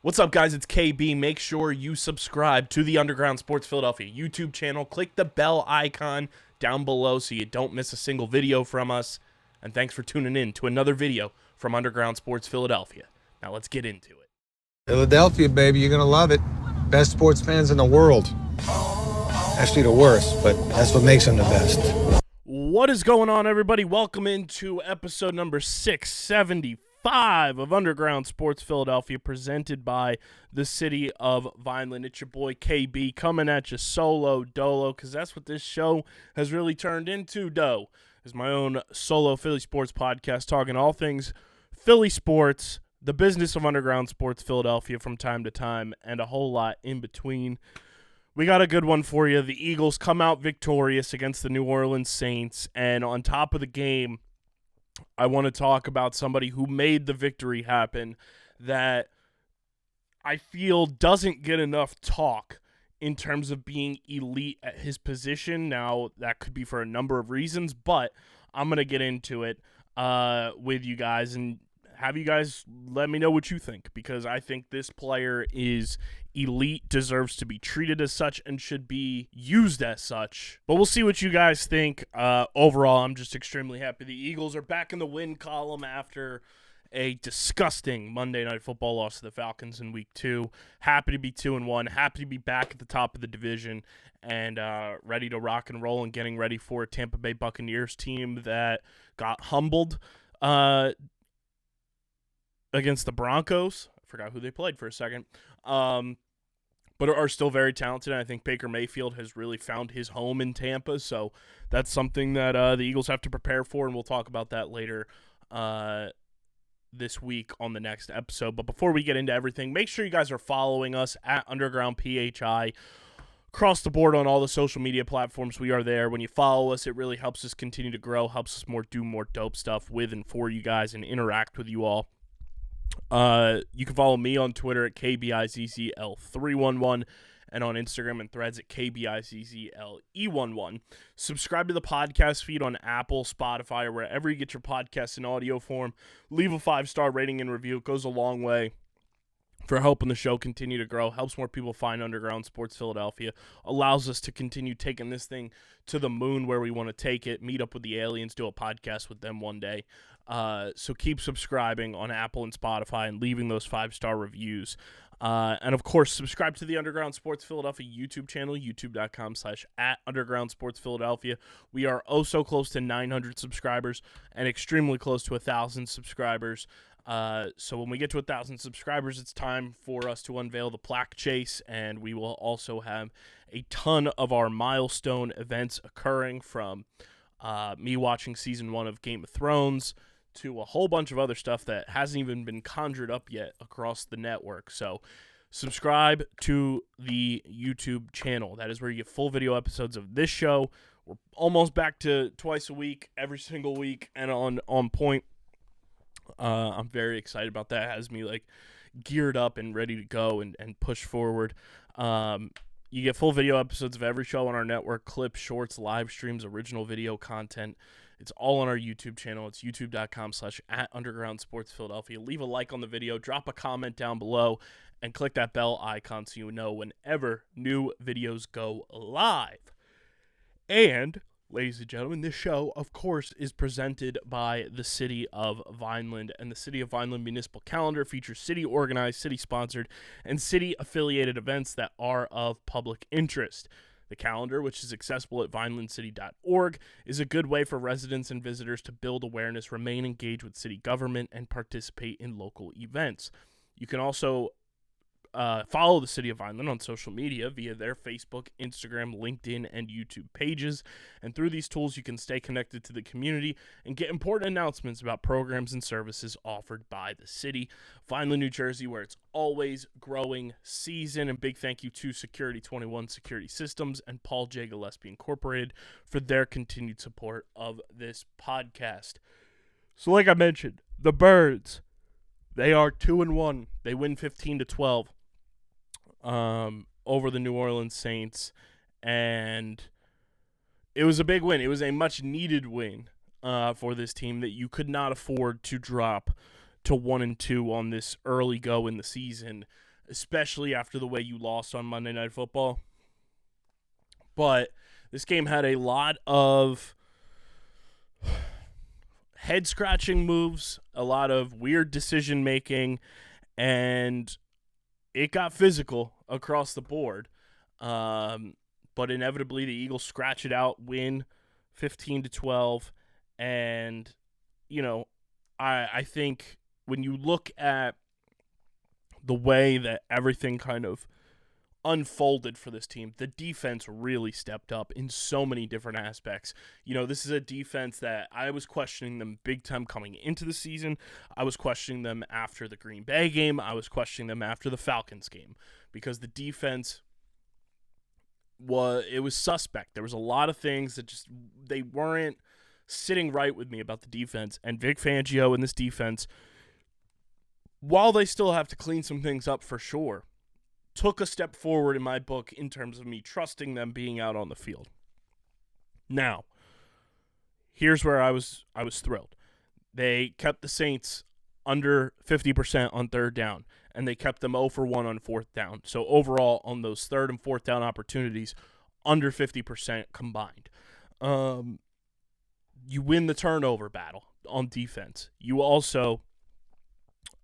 What's up, guys? It's KB. Make sure you subscribe to the Underground Sports Philadelphia YouTube channel. Click the bell icon down below so you don't miss a single video from us. And thanks for tuning in to another video from Underground Sports Philadelphia. Now let's get into it. Philadelphia, baby, you're going to love it. Best sports fans in the world. Actually, the worst, but that's what makes them the best. What is going on, everybody? Welcome into episode number 675 of Underground Sports Philadelphia, presented by the city of Vineland. It's your boy KB coming at you solo dolo, because that's what this show has really turned into, is my own solo Philly sports podcast, talking all things Philly sports, the business of Underground Sports Philadelphia from time to time, and a whole lot in between. We got a good one for you. The Eagles come out victorious against the New Orleans Saints, and on top of the game, I want to talk about somebody who made the victory happen that I feel doesn't get enough talk in terms of being elite at his position. Now, that could be for a number of reasons, but I'm going to get into it with you guys and have you guys let me know what you think, because I think this player is elite, deserves to be treated as such, and should be used as such. But we'll see what you guys think. Overall, I'm just extremely happy the Eagles are back in the win column after a disgusting Monday Night Football loss to the Falcons in Week 2. Happy to be 2-1. Happy to be back at the top of the division and ready to rock and roll and getting ready for a Tampa Bay Buccaneers team that got humbled against the Broncos. I forgot who they played for a second. But are still very talented. And I think Baker Mayfield has really found his home in Tampa. So that's something that the Eagles have to prepare for, and we'll talk about that later this week on the next episode. But before we get into everything, make sure you guys are following us at Underground PHI. Across the board on all the social media platforms, we are there. When you follow us, it really helps us continue to grow, helps us do more dope stuff with and for you guys and interact with you all. You can follow me on Twitter at KBIZZL311 and on Instagram and Threads at KBIZZLE11. Subscribe to the podcast feed on Apple, Spotify, or wherever you get your podcasts in audio form. Leave a 5-star rating and review. It goes a long way for helping the show continue to grow, helps more people find Underground Sports Philadelphia, allows us to continue taking this thing to the moon where we want to take it, meet up with the aliens, do a podcast with them one day. So keep subscribing on Apple and Spotify and leaving those 5-star reviews. And, of course, subscribe to the Underground Sports Philadelphia YouTube channel, youtube.com/@Underground Sports Philadelphia. We are oh so close to 900 subscribers and extremely close to 1,000 subscribers. So when we get to 1,000 subscribers, it's time for us to unveil the plaque chase, and we will also have a ton of our milestone events occurring, from me watching season 1 of Game of Thrones to a whole bunch of other stuff that hasn't even been conjured up yet across the network. So subscribe to the YouTube channel. That is where you get full video episodes of this show. We're almost back to twice a week, every single week, and on point. I'm very excited about that. It has me geared up and ready to go and push forward. You get full video episodes of every show on our network, clips, shorts, live streams, original video content. It's all on our YouTube channel. It's youtube.com/@Underground Sports Philadelphia. Leave a like on the video, drop a comment down below, and click that bell icon so you know whenever new videos go live. And ladies and gentlemen, this show, of course, is presented by the City of Vineland, and the City of Vineland Municipal Calendar features city-organized, city-sponsored, and city-affiliated events that are of public interest. The calendar, which is accessible at vinelandcity.org, is a good way for residents and visitors to build awareness, remain engaged with city government, and participate in local events. You can also follow the City of Vineland on social media via their Facebook, Instagram, LinkedIn, and YouTube pages. And through these tools, you can stay connected to the community and get important announcements about programs and services offered by the city. Vineland, New Jersey, where it's always growing season. And big thank you to Security 21 Security Systems and Paul J. Gillespie Incorporated for their continued support of this podcast. So like I mentioned, the Birds, they are 2-1. They win 15-12. Over the New Orleans Saints, and it was a big win. It was a much-needed win for this team that you could not afford to drop to 1-2 on this early go in the season. especially after the way you lost on Monday Night Football. But this game had a lot of head-scratching moves, a lot of weird decision-making, and it got physical across the board. But inevitably, the Eagles scratch it out, win 15-12, and, I think when you look at the way that everything kind of unfolded for this team, the defense really stepped up in so many different aspects. This is a defense that I was questioning them big time coming into the season. I was questioning them after the Green Bay game. I was questioning them after the Falcons game because the defense was suspect. There was a lot of things that they weren't sitting right with me about the defense. And Vic Fangio and this defense, while they still have to clean some things up for sure, took a step forward in my book in terms of me trusting them being out on the field. Now, here's where I was thrilled. They kept the Saints under 50% on third down, and they kept them 0 for 1 on fourth down. So overall, on those third and fourth down opportunities, under 50% combined. You win the turnover battle on defense. You also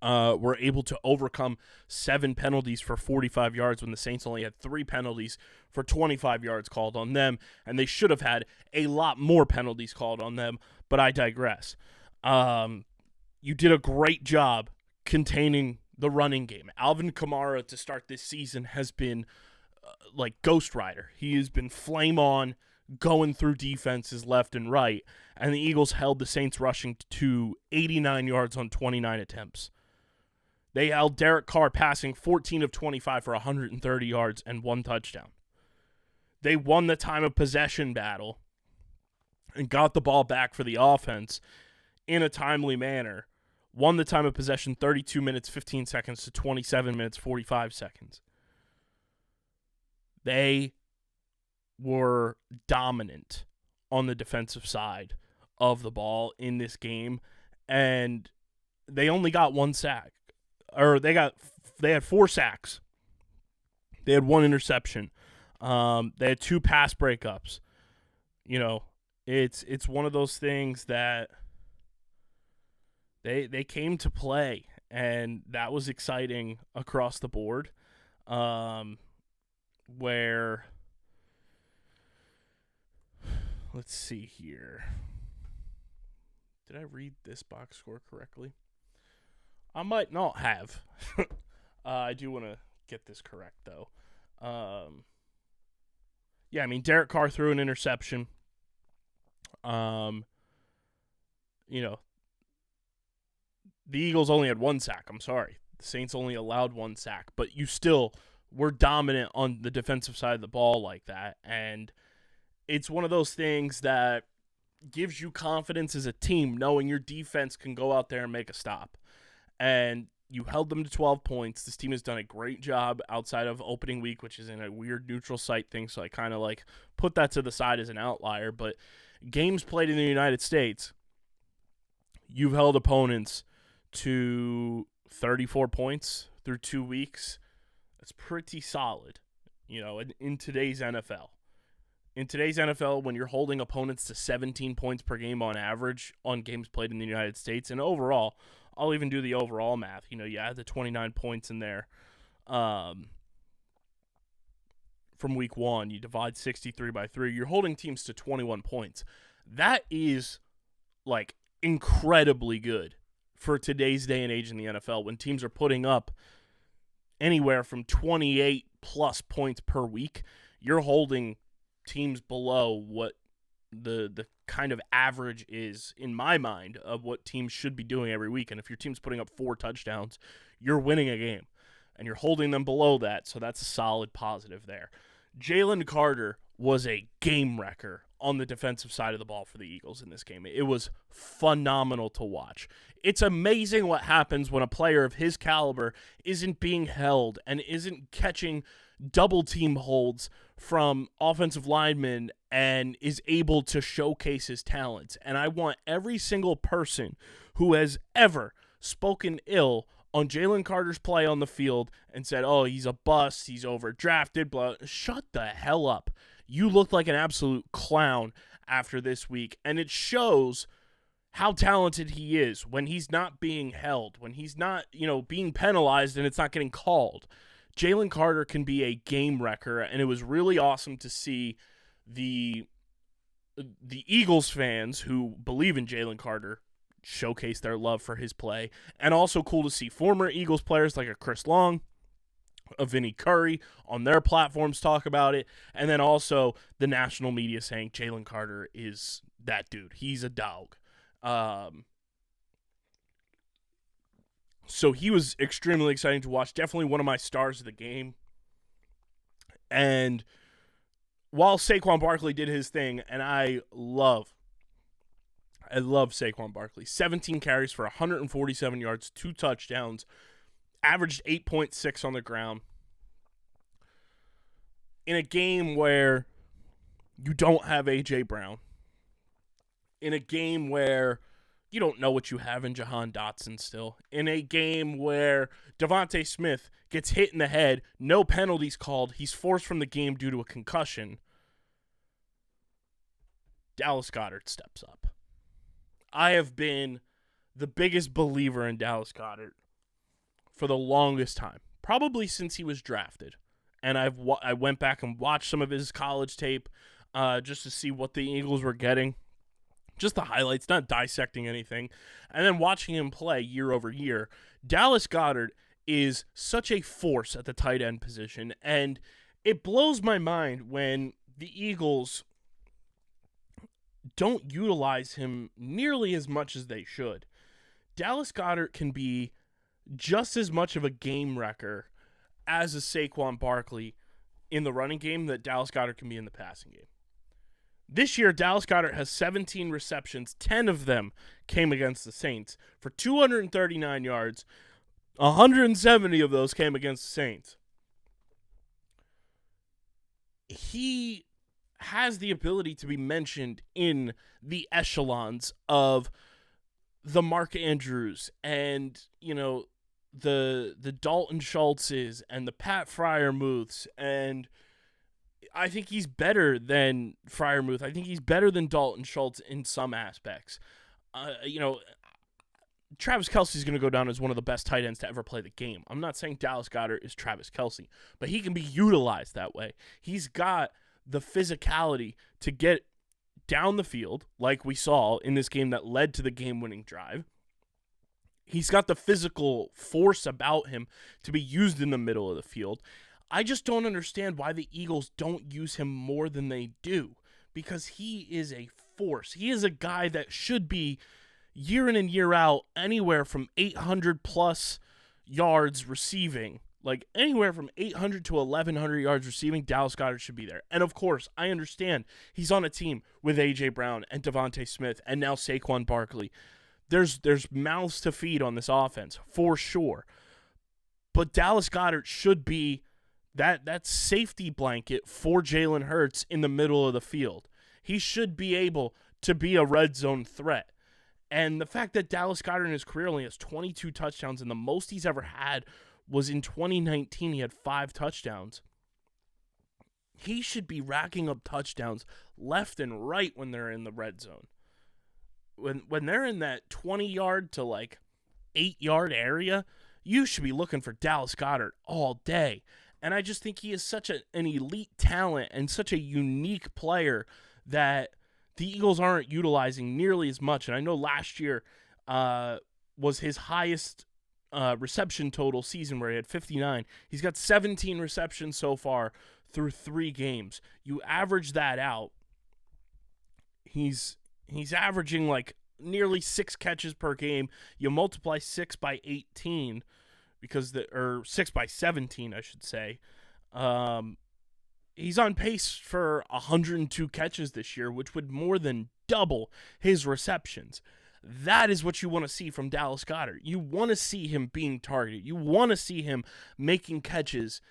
were able to overcome 7 penalties for 45 yards when the Saints only had 3 penalties for 25 yards called on them, and they should have had a lot more penalties called on them, but I digress. You did a great job containing the running game. Alvin Kamara to start this season has been like Ghost Rider. He has been flame on, going through defenses left and right, and the Eagles held the Saints rushing to 89 yards on 29 attempts. They held Derek Carr passing 14 of 25 for 130 yards and 1 touchdown. They won the time of possession battle and got the ball back for the offense in a timely manner. Won the time of possession 32 minutes, 15 seconds to 27 minutes, 45 seconds. They were dominant on the defensive side of the ball in this game, and they only got 1 sack. Or they had 4 sacks. They had 1 interception. They had 2 pass breakups. It's one of those things that they came to play, and that was exciting across the board. Where, let's see here. Did I read this box score correctly? I might not have. I do want to get this correct, though. Derek Carr threw an interception. The Eagles only had 1 sack. I'm sorry. The Saints only allowed 1 sack. But you still were dominant on the defensive side of the ball like that. And it's one of those things that gives you confidence as a team, knowing your defense can go out there and make a stop. And you held them to 12 points. This team has done a great job outside of opening week, which is in a weird neutral site thing, so I kind of put that to the side as an outlier. But games played in the United States, you've held opponents to 34 points through 2 weeks. That's pretty solid, in today's NFL. In today's NFL, when you're holding opponents to 17 points per game on average on games played in the United States, and overall, I'll even do the overall math. You add the 29 points in there from week 1. You divide 63 by 3. You're holding teams to 21 points. That is, incredibly good for today's day and age in the NFL when teams are putting up anywhere from 28-plus points per week. You're holding teams below what the kind of average is, in my mind, of what teams should be doing every week. And if your team's putting up 4 touchdowns, you're winning a game. And you're holding them below that, so that's a solid positive there. Jalen Carter was a game wrecker on the defensive side of the ball for the Eagles in this game. It was phenomenal to watch. It's amazing what happens when a player of his caliber isn't being held and isn't catching double team holds from offensive linemen and is able to showcase his talents. And I want every single person who has ever spoken ill on Jalen Carter's play on the field and said, oh, he's a bust, he's overdrafted, blah. Shut the hell up. You looked like an absolute clown after this week, and it shows how talented he is when he's not being held, when he's not, being penalized and it's not getting called. Jalen Carter can be a game wrecker, and it was really awesome to see the Eagles fans who believe in Jalen Carter showcase their love for his play, and also cool to see former Eagles players like a Chris Long, a Vinny Curry on their platforms talk about it, and then also the national media saying Jalen Carter is that dude. He's a dog. So he was extremely exciting to watch. Definitely one of my stars of the game. And while Saquon Barkley did his thing, and I love Saquon Barkley. 17 carries for 147 yards, 2 touchdowns, averaged 8.6 on the ground. In a game where you don't have A.J. Brown, in a game where you don't know what you have in Jahan Dotson still, in a game where Devontae Smith gets hit in the head, no penalties called, he's forced from the game due to a concussion, Dallas Goedert steps up. I have been the biggest believer in Dallas Goedert for the longest time, probably since he was drafted. And I went back and watched some of his college tape just to see what the Eagles were getting. Just the highlights, not dissecting anything. And then watching him play year over year. Dallas Goedert is such a force at the tight end position. And it blows my mind when the Eagles don't utilize him nearly as much as they should. Dallas Goedert can be just as much of a game wrecker as a Saquon Barkley in the running game that Dallas Goedert can be in the passing game. This year, Dallas Goedert has 17 receptions. 10 of them came against the Saints for 239 yards. 170 of those came against the Saints. He has the ability to be mentioned in the echelons of the Mark Andrews and, the Dalton Schultzes and the Pat Freiermuths, and I think he's better than Freiermuth. I think he's better than Dalton Schultz in some aspects. Travis Kelce is going to go down as one of the best tight ends to ever play the game. I'm not saying Dallas Goedert is Travis Kelce, but he can be utilized that way. He's got the physicality to get down the field, like we saw in this game that led to the game-winning drive. He's got the physical force about him to be used in the middle of the field. I just don't understand why the Eagles don't use him more than they do, because he is a force. He is a guy that should be year in and year out anywhere from 800 plus yards receiving. Like anywhere from 800 to 1,100 yards receiving, Dallas Goedert should be there. And of course, I understand he's on a team with A.J. Brown and Devontae Smith and now Saquon Barkley. There's mouths to feed on this offense, for sure. But Dallas Goedert should be that safety blanket for Jalen Hurts in the middle of the field. He should be able to be a red zone threat. And the fact that Dallas Goedert in his career only has 22 touchdowns and the most he's ever had was in 2019. He had 5 touchdowns. He should be racking up touchdowns left and right when they're in the red zone. When they're in that 20-yard to 8-yard area, you should be looking for Dallas Goedert all day. And I just think he is such an elite talent and such a unique player that the Eagles aren't utilizing nearly as much. And I know last year was his highest reception total season where he had 59. He's got 17 receptions so far through 3 games. You average that out, he's averaging nearly 6 catches per game. You multiply 6 by 18 or 6 by 17, I should say. He's on pace for 102 catches this year, which would more than double his receptions. That is what you want to see from Dallas Goedert. You want to see him being targeted. You want to see him making catches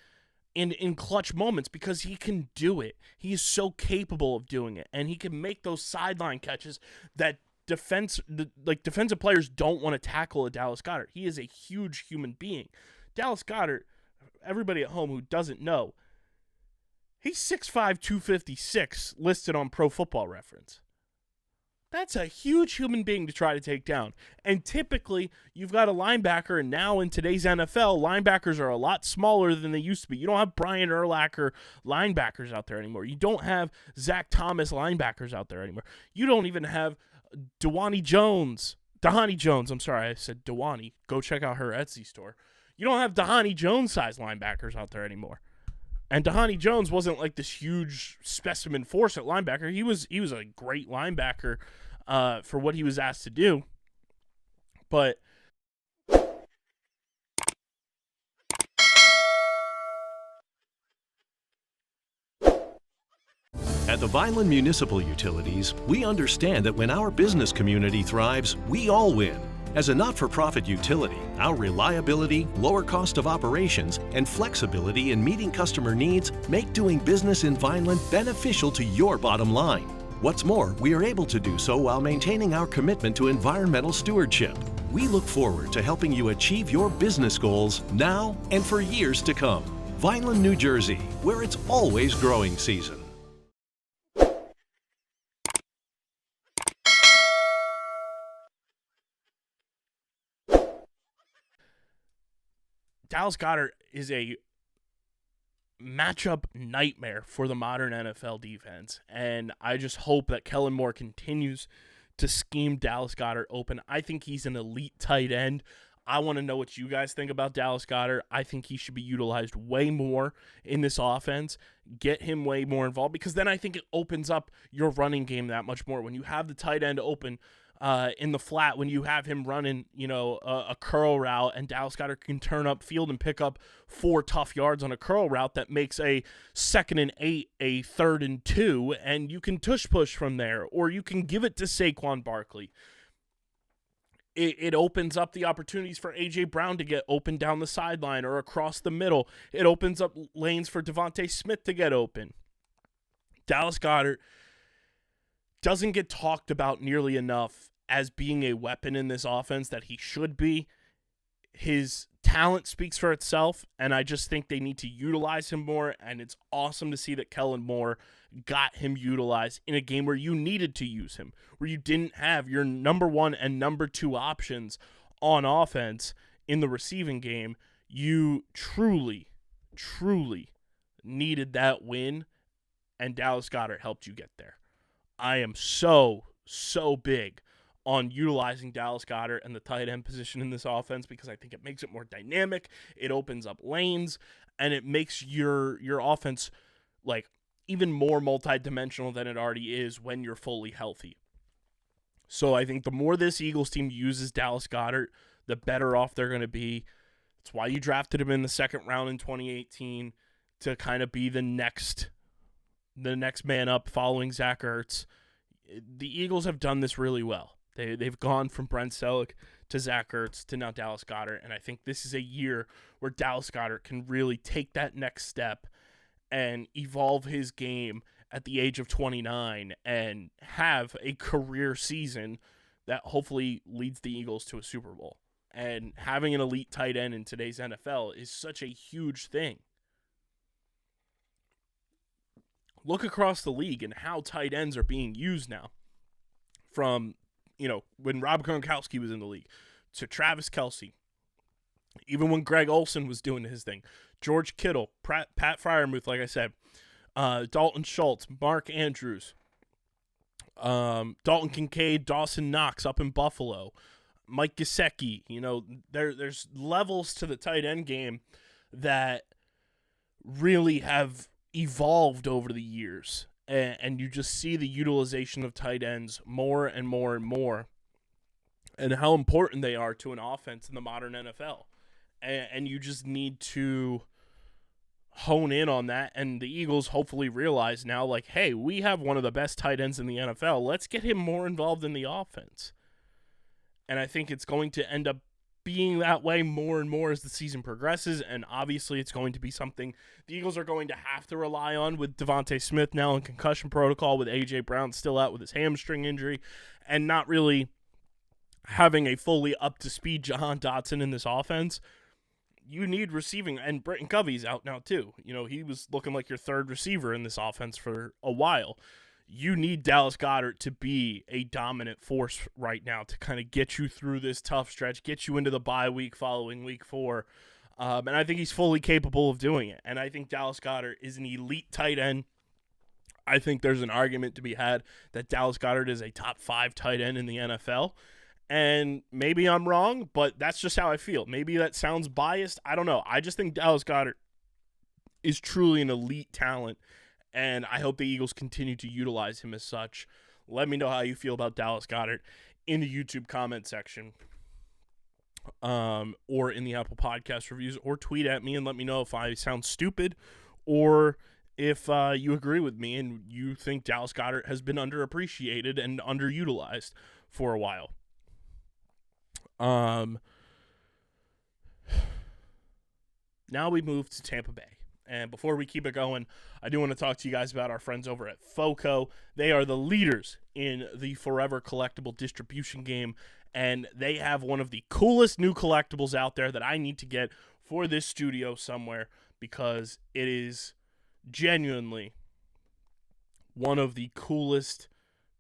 in clutch moments because he can do it. He is so capable of doing it, and he can make those sideline catches that defensive players don't want to tackle a Dallas Goedert. He is a huge human being. Dallas Goedert, everybody at home who doesn't know, he's 6'5", 256 listed on Pro Football Reference. That's a huge human being to try to take down. And typically, you've got a linebacker, and now in today's NFL, linebackers are a lot smaller than they used to be. You don't have Brian Urlacher linebackers out there anymore. You don't have Zach Thomas linebackers out there anymore. You don't even have Dahani Jones. I'm sorry, I said Dawani. Go check out her Etsy store. You don't have Dahani Jones-sized linebackers out there anymore. And Dahani Jones wasn't like this huge specimen force at linebacker. He was a great linebacker for what he was asked to do. But at the Vineland Municipal Utilities, we understand that when our business community thrives, we all win. As a not-for-profit utility, our reliability, lower cost of operations, and flexibility in meeting customer needs make doing business in Vineland beneficial to your bottom line. What's more, we are able to do so while maintaining our commitment to environmental stewardship. We look forward to helping you achieve your business goals now and for years to come. Vineland, New Jersey, where it's always growing season. Dallas Goedert is a matchup nightmare for the modern NFL defense, and I just hope that Kellen Moore continues to scheme Dallas Goedert open. I think he's an elite tight end. I want to know what you guys think about Dallas Goedert. I think he should be utilized way more in this offense. Get him way more involved, because then I think it opens up your running game that much more. When you have the tight end open in the flat, when you have him running, a curl route, and Dallas Goedert can turn up field and pick up 4 tough yards on a curl route that makes a 2nd and 8, a 3rd and 2, and you can tush push from there, or you can give it to Saquon Barkley. It opens up the opportunities for A.J. Brown to get open down the sideline or across the middle. It opens up lanes for Devontae Smith to get open. Dallas Goedert doesn't get talked about nearly enough as being a weapon in this offense that he should be. His talent speaks for itself, and I just think they need to utilize him more, and it's awesome to see that Kellen Moore got him utilized in a game where you needed to use him, where you didn't have your number 1 and number 2 options on offense in the receiving game. You truly, truly needed that win, and Dallas Goedert helped you get there. I am so big on utilizing Dallas Goedert and the tight end position in this offense, because I think it makes it more dynamic, it opens up lanes, and it makes your offense like even more multidimensional than it already is when you're fully healthy. So I think the more this Eagles team uses Dallas Goedert, the better off they're going to be. It's why you drafted him in the 2nd round in 2018 to kind of be the next man up following Zach Ertz. The Eagles have done this really well. They've gone from Brent Selleck to Zach Ertz to now Dallas Goedert, and I think this is a year where Dallas Goedert can really take that next step and evolve his game at the age of 29 and have a career season that hopefully leads the Eagles to a Super Bowl. And having an elite tight end in today's NFL is such a huge thing. Look across the league and how tight ends are being used now. From, when Rob Gronkowski was in the league, to Travis Kelce, even when Greg Olsen was doing his thing, George Kittle, Pat Freiermuth, like I said, Dalton Schultz, Mark Andrews, Dalton Kincaid, Dawson Knox up in Buffalo, Mike Gesicki. There's levels to the tight end game that really have evolved over the years, and you just see the utilization of tight ends more and more and more, and how important they are to an offense in the modern NFL. And you just need to hone in on that, and the Eagles hopefully realize now, like, hey, we have one of the best tight ends in the NFL. Let's get him more involved in the offense. And I think it's going to end up being that way more and more as the season progresses, and obviously it's going to be something the Eagles are going to have to rely on with Devontae Smith now in concussion protocol, with A.J. Brown still out with his hamstring injury, and not really having a fully up-to-speed Jahan Dotson in this offense. You need receiving, and Britton Covey's out now too. He was looking like your third receiver in this offense for a while. You need Dallas Goedert to be a dominant force right now to kind of get you through this tough stretch, get you into the bye week following week 4. And I think he's fully capable of doing it. And I think Dallas Goedert is an elite tight end. I think there's an argument to be had that Dallas Goedert is a top 5 tight end in the NFL. And maybe I'm wrong, but that's just how I feel. Maybe that sounds biased. I don't know. I just think Dallas Goedert is truly an elite talent, and I hope the Eagles continue to utilize him as such. Let me know how you feel about Dallas Goedert in the YouTube comment section, or in the Apple Podcast reviews, or tweet at me and let me know if I sound stupid or if you agree with me and you think Dallas Goedert has been underappreciated and underutilized for a while. Now we move to Tampa Bay. And before we keep it going, I do want to talk to you guys about our friends over at FOCO. They are the leaders in the forever collectible distribution game, and they have one of the coolest new collectibles out there that I need to get for this studio somewhere, because it is genuinely one of the coolest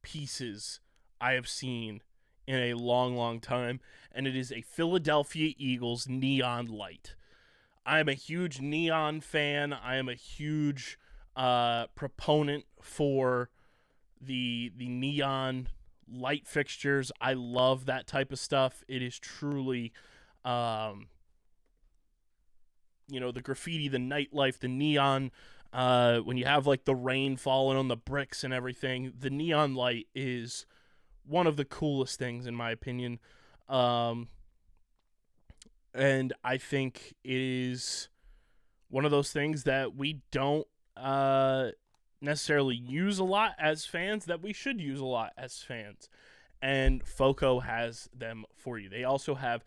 pieces I have seen in a long, long time, and it is a Philadelphia Eagles neon light. I am a huge neon fan. I am a huge proponent for the neon light fixtures. I love that type of stuff. It is truly, the graffiti, the nightlife, the neon. When you have like the rain falling on the bricks and everything, the neon light is one of the coolest things in my opinion. And I think it is one of those things that we don't necessarily use a lot as fans, that we should use a lot as fans. And FOCO has them for you. They also have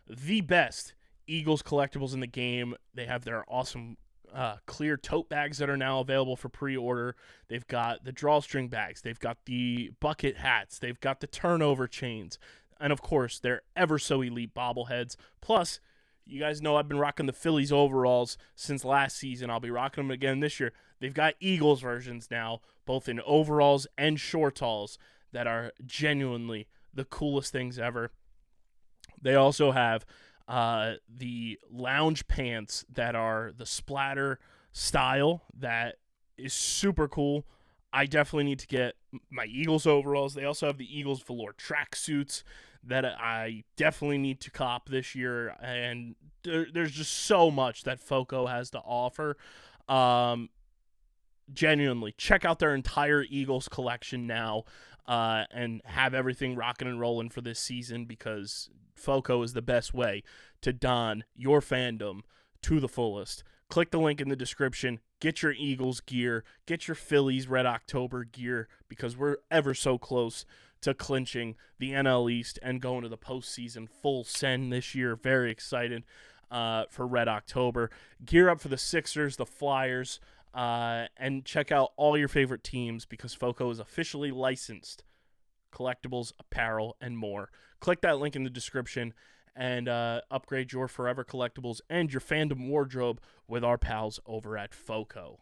the best Eagles collectibles in the game. They have their awesome clear tote bags that are now available for pre-order. They've got the drawstring bags. They've got the bucket hats. They've got the turnover chains. And, of course, they're ever so elite bobbleheads. Plus, you guys know I've been rocking the Phillies overalls since last season. I'll be rocking them again this year. They've got Eagles versions now, both in overalls and shortalls, that are genuinely the coolest things ever. They also have the lounge pants that are the splatter style that is super cool. I definitely need to get my Eagles overalls. They also have the Eagles velour tracksuits that I definitely need to cop this year. And there's just so much that FOCO has to offer. Genuinely, check out their entire Eagles collection now and have everything rocking and rolling for this season, because FOCO is the best way to don your fandom to the fullest. Click the link in the description. Get your Eagles gear. Get your Phillies Red October gear, because we're ever so close to clinching the NL East and going to the postseason full send this year. Very excited for Red October. Gear up for the Sixers, the Flyers, and check out all your favorite teams, because FOCO is officially licensed collectibles, apparel, and more. Click that link in the description and upgrade your forever collectibles and your fandom wardrobe with our pals over at FOCO.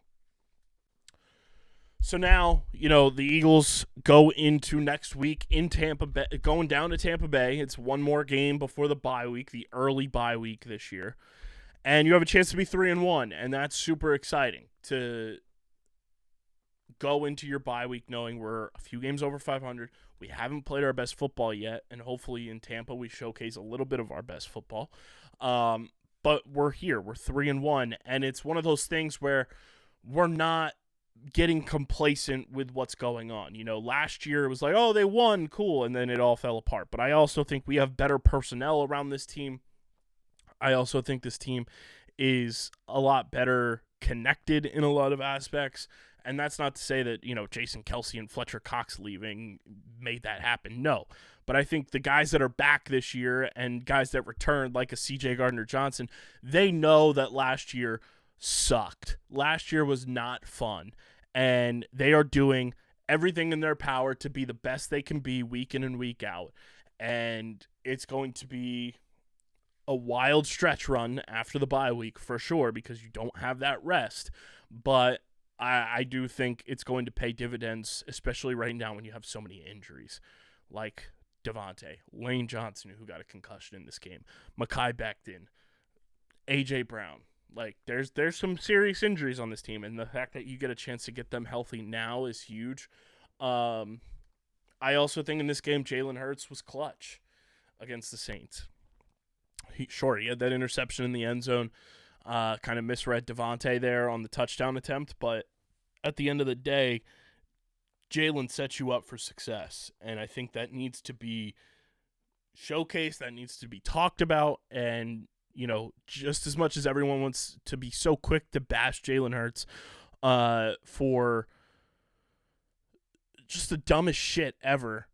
So now, the Eagles go into next week in Tampa Bay, going down to Tampa Bay. It's one more game before the bye week, the early bye week this year. And you have a chance to be 3-1, and that's super exciting to go into your bye week knowing we're a few games over 500. We haven't played our best football yet, and hopefully in Tampa we showcase a little bit of our best football. But we're here. We're 3-1, and it's one of those things where we're not getting complacent with what's going on. Last year it was like, oh, they won, cool, and then it all fell apart. But I also think we have better personnel around this team. I also think this team is a lot better connected in a lot of aspects, And that's not to say that, Jason Kelsey and Fletcher Cox leaving made that happen. No. But I think the guys that are back this year and guys that returned, like a CJ Gardner-Johnson, they know that last year sucked. Last year was not fun. And they are doing everything in their power to be the best they can be week in and week out. And it's going to be a wild stretch run after the bye week for sure, because you don't have that rest. But I do think it's going to pay dividends, especially right now when you have so many injuries, like Devontae, Lane Johnson, who got a concussion in this game, Mekhi Becton, A.J. Brown. Like, there's some serious injuries on this team, and the fact that you get a chance to get them healthy now is huge. I also think in this game, Jalen Hurts was clutch against the Saints. He had that interception in the end zone, kind of misread Devontae there on the touchdown attempt, but at the end of the day, Jalen sets you up for success, and I think that needs to be showcased, that needs to be talked about, and, just as much as everyone wants to be so quick to bash Jalen Hurts for just the dumbest shit ever,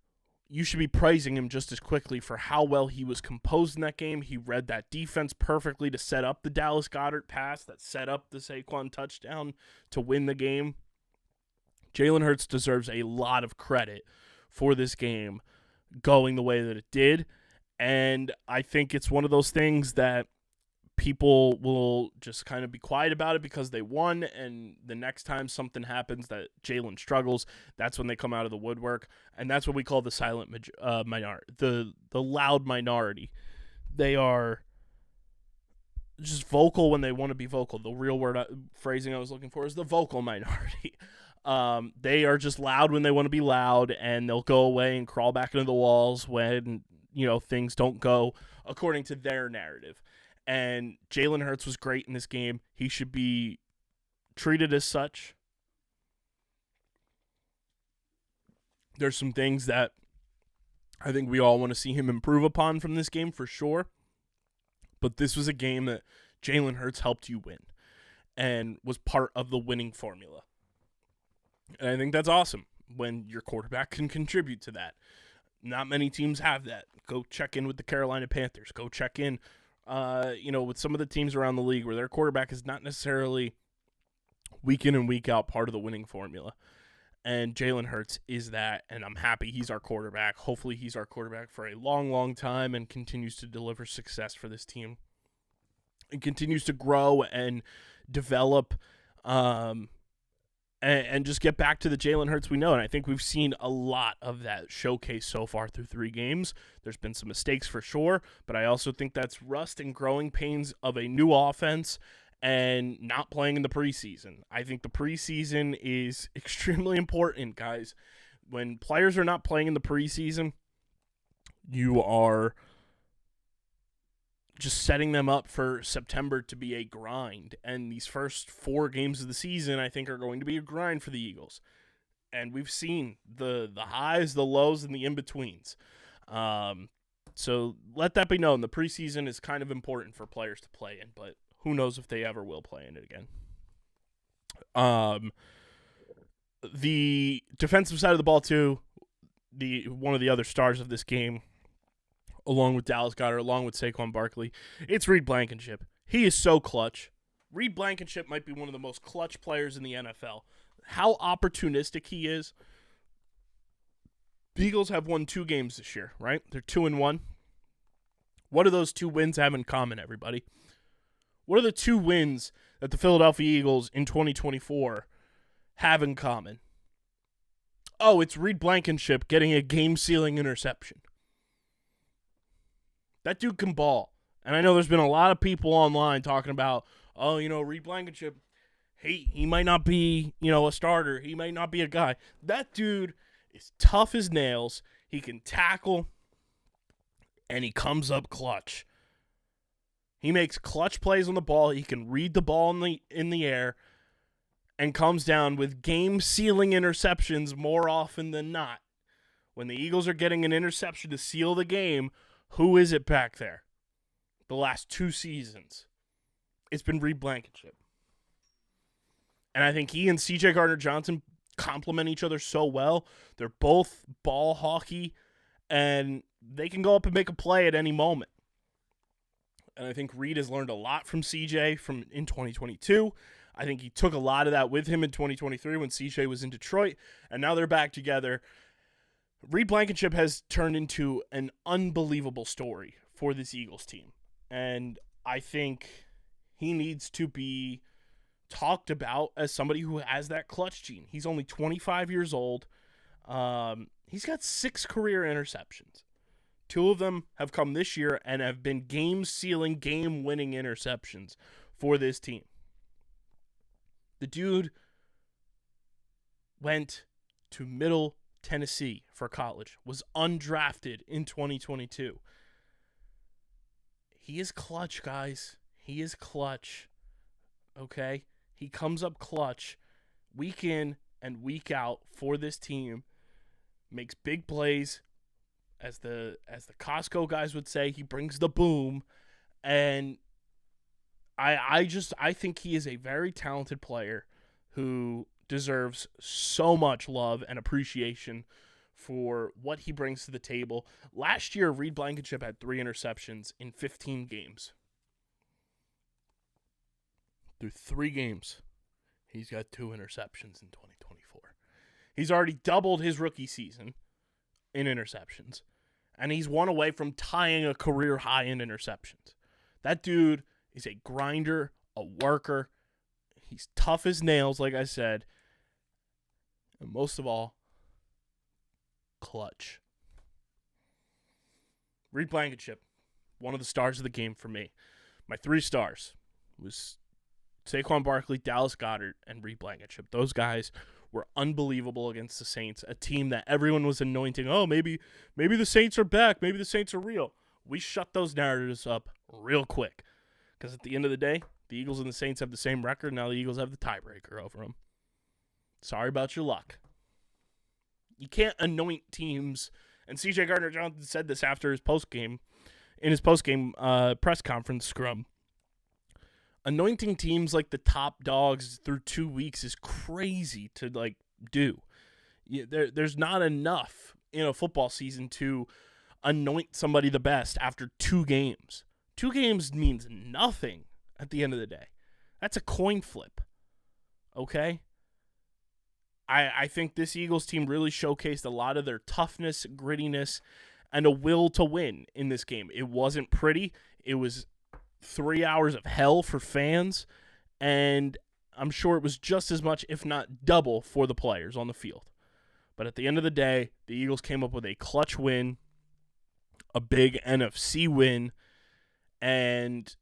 you should be praising him just as quickly for how well he was composed in that game. He read that defense perfectly to set up the Dallas Goedert pass that set up the Saquon touchdown to win the game. Jalen Hurts deserves a lot of credit for this game going the way that it did. And I think it's one of those things that people will just kind of be quiet about it because they won, and the next time something happens that Jalen struggles, that's when they come out of the woodwork, and that's what we call the silent minority, the loud minority. They are just vocal when they want to be vocal. The real phrasing I was looking for is the vocal minority. They are just loud when they want to be loud, and they'll go away and crawl back into the walls when, things don't go according to their narrative. And Jalen Hurts was great in this game. He should be treated as such. There's some things that I think we all want to see him improve upon from this game for sure. But this was a game that Jalen Hurts helped you win and was part of the winning formula. And I think that's awesome when your quarterback can contribute to that. Not many teams have that. Go check in with the Carolina Panthers. Go check in with some of the teams around the league where their quarterback is not necessarily week in and week out part of the winning formula. And Jalen Hurts is that, and I'm happy he's our quarterback. Hopefully he's our quarterback for a long, long time and continues to deliver success for this team. And continues to grow and develop and just get back to the Jalen Hurts we know. And I think we've seen a lot of that showcase so far through 3 games. There's been some mistakes for sure, but I also think that's rust and growing pains of a new offense and not playing in the preseason. I think the preseason is extremely important, guys. When players are not playing in the preseason, you are just setting them up for September to be a grind. And these first 4 games of the season, I think, are going to be a grind for the Eagles. And we've seen the highs, the lows, and the in-betweens. So let that be known. The preseason is kind of important for players to play in, but who knows if they ever will play in it again. The defensive side of the ball, too, one of the other stars of this game, along with Dallas Goedert, along with Saquon Barkley, it's Reed Blankenship. He is so clutch. Reed Blankenship might be one of the most clutch players in the NFL. How opportunistic he is. The Eagles have won 2 games this year, right? They're 2-1. What do those 2 wins have in common, everybody? What are the 2 wins that the Philadelphia Eagles in 2024 have in common? Oh, it's Reed Blankenship getting a game-sealing interception. That dude can ball. And I know there's been a lot of people online talking about, Reed Blankenship, he might not be, a starter. He might not be a guy. That dude is tough as nails. He can tackle, and he comes up clutch. He makes clutch plays on the ball. He can read the ball in the air and comes down with game-sealing interceptions more often than not. When the Eagles are getting an interception to seal the game, who is it back there? The last 2 seasons, it's been Reed Blankenship. And I think he and C.J. Gardner-Johnson complement each other so well. They're both ball hockey, and they can go up and make a play at any moment. And I think Reed has learned a lot from CJ in 2022. I think he took a lot of that with him in 2023 when CJ was in Detroit, and now they're back together. Reed Blankenship has turned into an unbelievable story for this Eagles team, and I think he needs to be talked about as somebody who has that clutch gene. He's only 25 years old. He's got 6 career interceptions. 2 of them have come this year and have been game-sealing, game-winning interceptions for this team. The dude went to Middle Tennessee for college, was undrafted in 2022. He is clutch, guys. He is clutch. Okay? He comes up clutch week in and week out for this team, makes big plays. As the Costco guys would say, he brings the boom, and I think he is a very talented player who deserves so much love and appreciation for what he brings to the table. Last year, Reed Blankenship had 3 interceptions in 15 games. Through 3 games, he's got 2 interceptions in 2024. He's already doubled his rookie season in interceptions, and he's one away from tying a career high in interceptions. That dude is a grinder, a worker. He's tough as nails, like I said, and most of all, clutch. Reed Blankenship, one of the stars of the game for me. My 3 stars was Saquon Barkley, Dallas Goedert, and Reed Blankenship. Those guys were unbelievable against the Saints, a team that everyone was anointing. Oh, maybe the Saints are back. Maybe the Saints are real. We shut those narratives up real quick because at the end of the day, the Eagles and the Saints have the same record. Now the Eagles have the tiebreaker over them. Sorry about your luck. You can't anoint teams, and C.J. Gardner-Johnson said this after his postgame, in his postgame press conference scrum. Anointing teams like the top dogs through 2 weeks is crazy to do. There's not enough in a football season to anoint somebody the best after 2 games. 2 games means nothing at the end of the day. That's a coin flip. Okay? I think this Eagles team really showcased a lot of their toughness, grittiness, and a will to win in this game. It wasn't pretty. It was 3 hours of hell for fans, and I'm sure it was just as much, if not double, for the players on the field. But at the end of the day, the Eagles came up with a clutch win, a big NFC win, and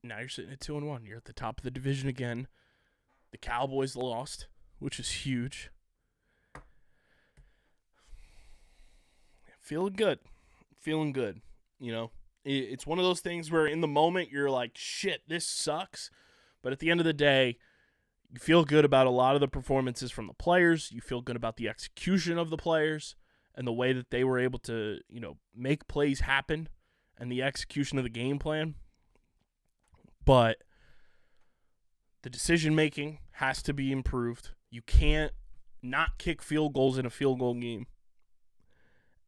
now you're sitting at 2-1. You're at the top of the division again. The Cowboys lost, which is huge. Feeling good. You know, it's one of those things where in the moment you're like, shit, this sucks. But at the end of the day, you feel good about a lot of the performances from the players. You feel good about the execution of the players and the way that they were able to, make plays happen and the execution of the game plan. But the decision-making has to be improved. You can't not kick field goals in a field goal game.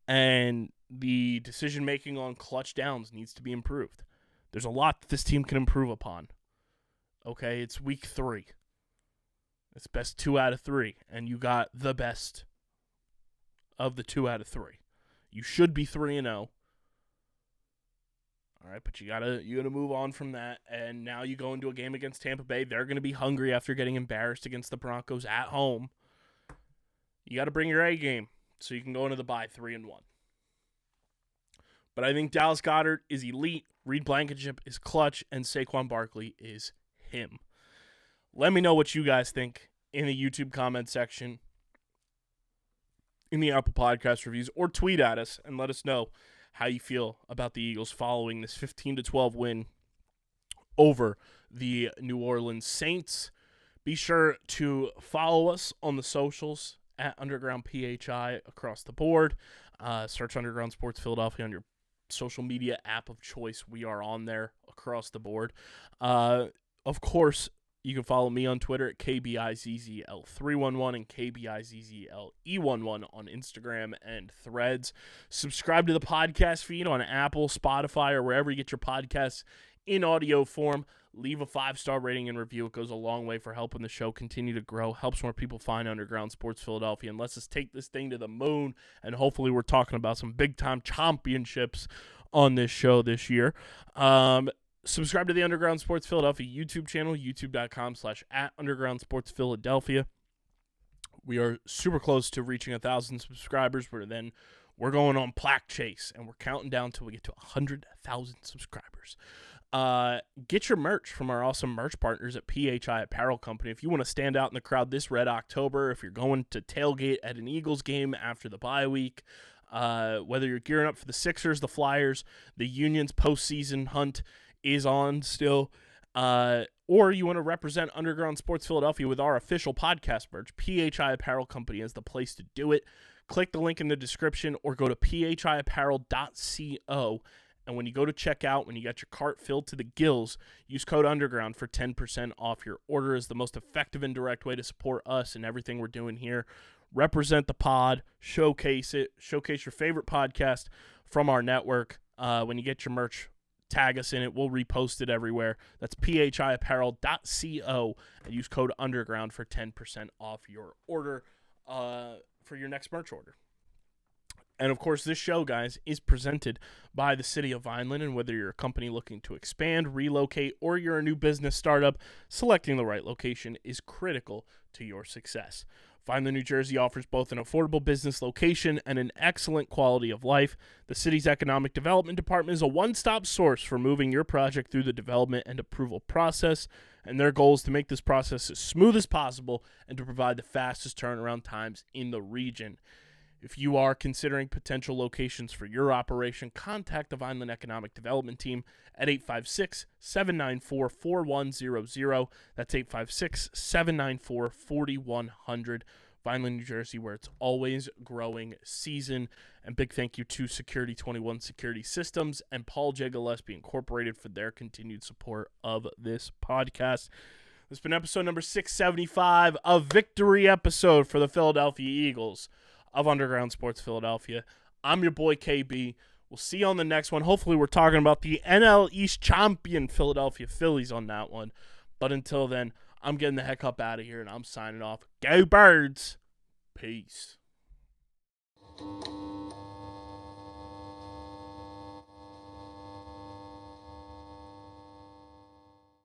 And the decision-making on clutch downs needs to be improved. There's a lot that this team can improve upon. Okay, it's week 3. It's best 2 out of 3, and you got the best of the 2 out of 3. You should be 3-0. All right, but you gotta move on from that, and now you go into a game against Tampa Bay. They're going to be hungry after getting embarrassed against the Broncos at home. You got to bring your A game so you can go into the bye 3-1. But I think Dallas Goedert is elite, Reed Blankenship is clutch, and Saquon Barkley is him. Let me know what you guys think in the YouTube comment section, in the Apple Podcast reviews, or tweet at us and let us know how you feel about the Eagles following this 15-12 win over the New Orleans Saints. Be sure to follow us on the socials at Underground PHI across the board. Search Underground Sports Philadelphia on your social media app of choice. We are on there across the board. of course, you can follow me on Twitter at KBIZZL311 and KBIZZLE11 on Instagram and Threads. Subscribe to the podcast feed on Apple, Spotify, or wherever you get your podcasts in audio form. Leave a 5-star rating and review. It goes a long way for helping the show continue to grow, helps more people find Underground Sports Philadelphia, and lets us take this thing to the moon. And hopefully we're talking about some big-time championships on this show this year. Subscribe to the Underground Sports Philadelphia YouTube channel, youtube.com/@UndergroundSportsPhiladelphia. We are super close to reaching 1,000 subscribers. We're going on plaque chase, and we're counting down till we get to 100,000 subscribers. Get your merch from our awesome merch partners at PHI Apparel Company. If you want to stand out in the crowd this red October, if you're going to tailgate at an Eagles game after the bye week, whether you're gearing up for the Sixers, the Flyers, the Union's postseason hunt is on still, or you want to represent Underground Sports Philadelphia with our official podcast merch, PHI Apparel Company is the place to do it. Click the link in the description or go to phiapparel.co. And when you go to checkout, when you got your cart filled to the gills, use code UNDERGROUND for 10% off your order. Is the most effective and direct way to support us and everything we're doing here. Represent the pod, showcase it, showcase your favorite podcast from our network. When you get your merch, tag us in it. We'll repost it everywhere. That's phiapparel.co and use code UNDERGROUND for 10% off your order for your next merch order. And, of course, this show, guys, is presented by the City of Vineland. And whether you're a company looking to expand, relocate, or you're a new business startup, selecting the right location is critical to your success. Vineland, New Jersey offers both an affordable business location and an excellent quality of life. The city's Economic Development Department is a one-stop source for moving your project through the development and approval process. And their goal is to make this process as smooth as possible and to provide the fastest turnaround times in the region. If you are considering potential locations for your operation, contact the Vineland Economic Development Team at 856-794-4100. That's 856-794-4100. Vineland, New Jersey, where it's always growing season. And big thank you to Security 21 Security Systems and Paul J. Gillespie Incorporated for their continued support of this podcast. This has been episode number 675, a victory episode for the Philadelphia Eagles of Underground Sports Philadelphia. I'm your boy KB. We'll see you on the next one. Hopefully we're talking about the NL East champion Philadelphia Phillies on that one. But until then, I'm getting the heck up out of here and I'm signing off. Go Birds. Peace.